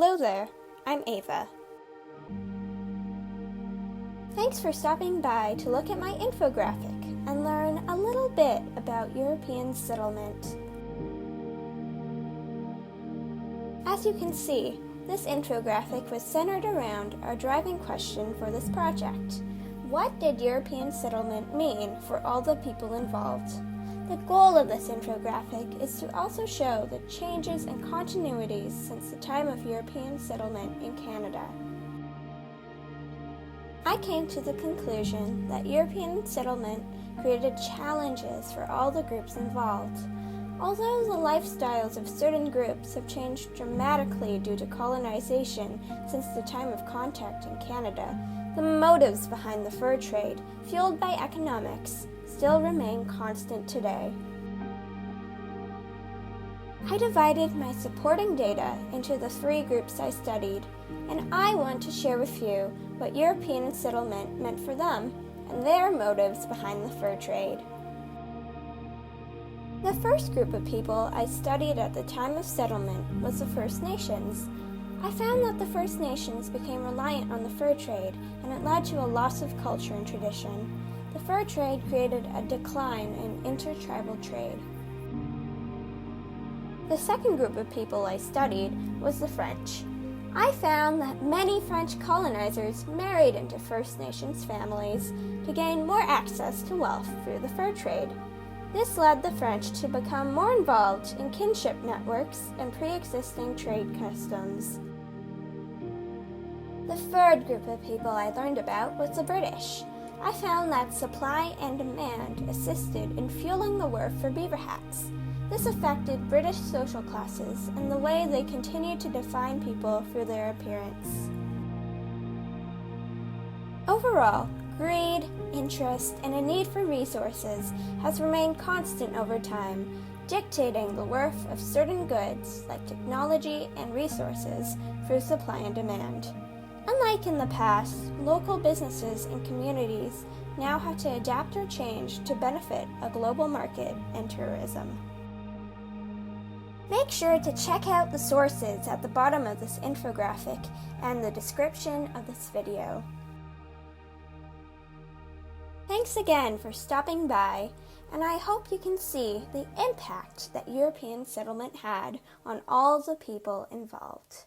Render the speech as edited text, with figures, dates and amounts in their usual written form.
Hello there, I'm Ava. Thanks for stopping by to look at my infographic and learn a little bit about European settlement. As you can see, this infographic was centered around our driving question for this project. What did European settlement mean for all the people involved? The goal of this infographic is to also show the changes and continuities since the time of European settlement in Canada. I came to the conclusion that European settlement created challenges for all the groups involved. Although the lifestyles of certain groups have changed dramatically due to colonization since the time of contact in Canada, the motives behind the fur trade, fueled by economics, still remain constant today. I divided my supporting data into the 3 groups I studied, and I want to share with you what European settlement meant for them and their motives behind the fur trade. The first group of people I studied at the time of settlement was the First Nations. I found that the First Nations became reliant on the fur trade, and it led to a loss of culture and tradition. The fur trade created a decline in intertribal trade. The second group of people I studied was the French. I found that many French colonizers married into First Nations families to gain more access to wealth through the fur trade. This led the French to become more involved in kinship networks and pre-existing trade customs. The third group of people I learned about was the British. I found that supply and demand assisted in fueling the worth for beaver hats. This affected British social classes and the way they continued to define people through their appearance. Overall, greed, interest, and a need for resources has remained constant over time, dictating the worth of certain goods like technology and resources through supply and demand. Unlike in the past, local businesses and communities now have to adapt or change to benefit a global market and tourism. Make sure to check out the sources at the bottom of this infographic and the description of this video. Thanks again for stopping by, and I hope you can see the impact that European settlement had on all the people involved.